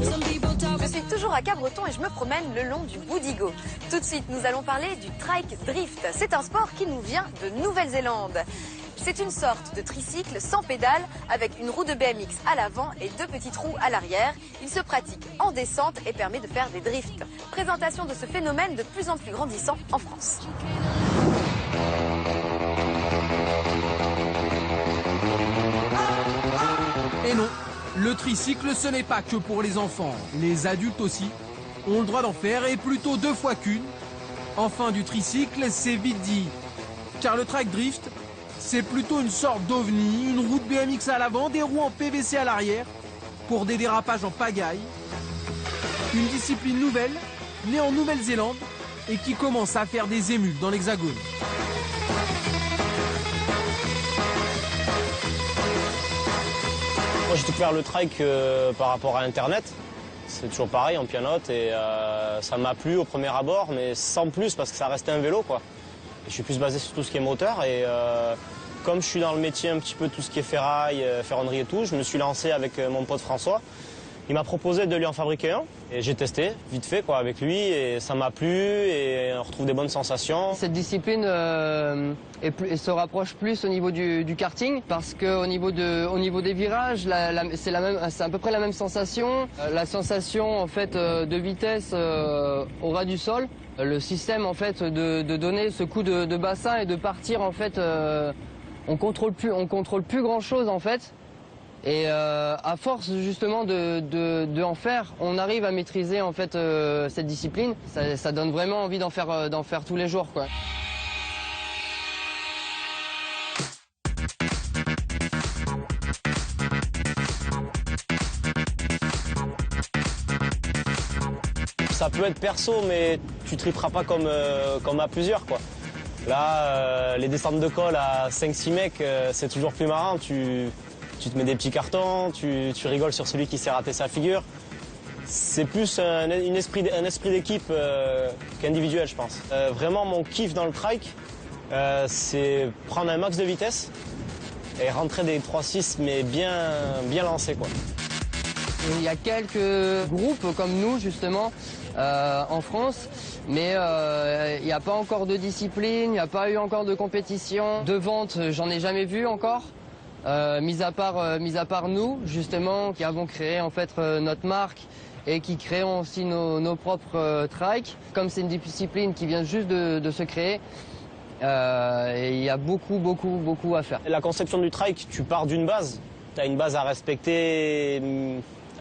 Je suis toujours à Cabreton et je me promène le long du Boudigo. Tout de suite, nous allons parler du trike drift. C'est un sport qui nous vient de Nouvelle-Zélande. C'est une sorte de tricycle sans pédale avec une roue de BMX à l'avant et deux petites roues à l'arrière. Il se pratique en descente et permet de faire des drifts. Présentation de ce phénomène de plus en plus grandissant en France. Et non, le tricycle ce n'est pas que pour les enfants. Les adultes aussi ont le droit d'en faire et plutôt 2 fois qu'une. Enfin, du tricycle, c'est vite dit. Car le trike drift, c'est plutôt une sorte d'ovni, une roue de BMX à l'avant, des roues en PVC à l'arrière, pour des dérapages en pagaille. Une discipline nouvelle, née en Nouvelle-Zélande, et qui commence à faire des émules dans l'Hexagone. Moi j'ai découvert le trike par rapport à internet, c'est toujours pareil en pianote et ça m'a plu au premier abord mais sans plus parce que ça restait un vélo quoi. Et je suis plus basé sur tout ce qui est moteur et comme je suis dans le métier un petit peu tout ce qui est ferraille, ferronnerie et tout, je me suis lancé avec mon pote François. Il m'a proposé de lui en fabriquer un et j'ai testé vite fait quoi avec lui et ça m'a plu et on retrouve des bonnes sensations. Cette discipline se rapproche plus au niveau du karting parce qu'au niveau des virages, c'est à peu près la même sensation. La sensation en fait de vitesse au ras du sol, le système en fait de donner ce coup de bassin et de partir en fait, on contrôle plus grand chose en fait. Et à force justement de en faire, on arrive à maîtriser en fait cette discipline. Ça donne vraiment envie d'en faire tous les jours, quoi. Ça peut être perso, mais tu triperas pas comme à plusieurs, quoi. Là, les descentes de col à 5-6 mecs, c'est toujours plus marrant. Tu te mets des petits cartons, tu rigoles sur celui qui s'est raté sa figure. C'est plus un esprit d'équipe qu'individuel, je pense. Vraiment, mon kiff dans le trike, c'est prendre un max de vitesse et rentrer des 3-6, mais bien lancé, quoi. Il y a quelques groupes comme nous, justement, en France, mais il n'y a pas encore de discipline, il n'y a pas eu encore de compétition. De vente, j'en ai jamais vu encore. Mis à part nous, justement, qui avons créé en fait notre marque et qui créons aussi nos propres trikes. Comme c'est une discipline qui vient juste de se créer, il y a beaucoup à faire. La conception du trike, tu pars d'une base. Tu as une base à respecter,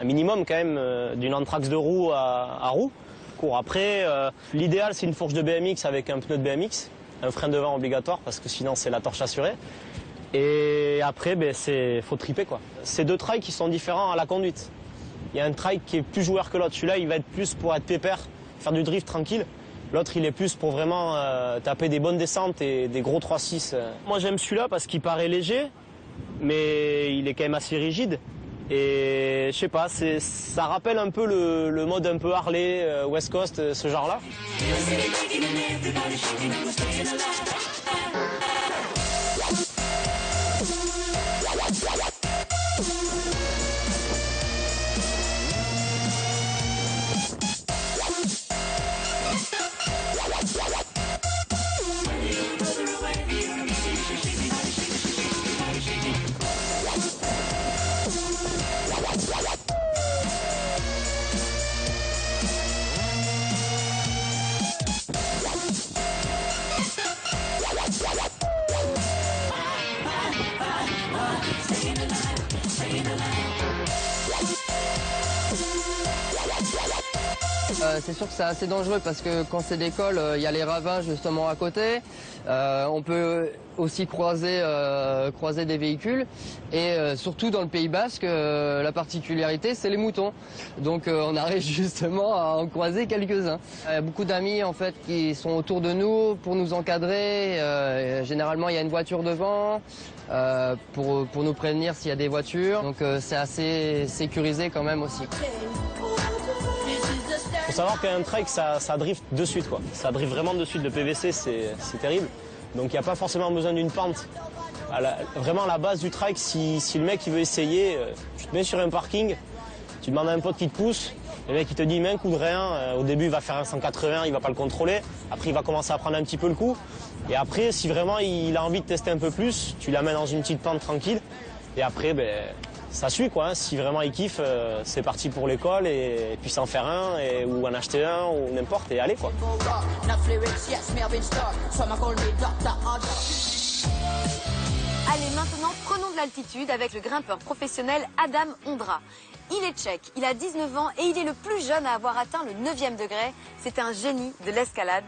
un minimum quand même, d'une anthrax de roue à roue. Après, l'idéal c'est une fourche de BMX avec un pneu de BMX, un frein devant obligatoire parce que sinon c'est la torche assurée. Et après, faut triper quoi. C'est 2 trikes qui sont différents à la conduite. Il y a un trike qui est plus joueur que l'autre. Celui-là, il va être plus pour être pépère, faire du drift tranquille. L'autre, il est plus pour vraiment taper des bonnes descentes et des gros 3-6. Moi, j'aime celui-là parce qu'il paraît léger, mais il est quand même assez rigide. Et je sais pas, ça rappelle un peu le mode un peu Harley, West Coast, ce genre-là. C'est sûr que c'est assez dangereux parce que quand c'est des cols, il y a les ravins justement à côté. On peut aussi croiser des véhicules et surtout dans le Pays Basque, la particularité c'est les moutons. Donc on arrive justement à en croiser quelques-uns. Il y a beaucoup d'amis en fait qui sont autour de nous pour nous encadrer. Généralement il y a une voiture devant pour nous prévenir s'il y a des voitures. Donc c'est assez sécurisé quand même aussi. Faut savoir qu'un trike, ça drift de suite, quoi. Ça drift vraiment de suite. Le PVC, c'est terrible. Donc il n'y a pas forcément besoin d'une pente. Vraiment à la base du trike, si le mec il veut essayer, tu te mets sur un parking, tu Tu demandes à un pote qui te pousse, le mec il te dit mais un coup de rien, au début il va faire un 180, il va pas le contrôler, après il va commencer à prendre un petit peu le coup, et après si vraiment il a envie de tester un peu plus, tu l'amènes dans une petite pente tranquille, et après ben, ça suit quoi, hein. Si vraiment il kiffe, c'est parti pour l'école, et puis s'en faire un, ou en acheter un, ou n'importe, et aller quoi. Allez, maintenant, prenons de l'altitude avec le grimpeur professionnel Adam Ondra. Il est tchèque, il a 19 ans et il est le plus jeune à avoir atteint le 9e degré. C'est un génie de l'escalade.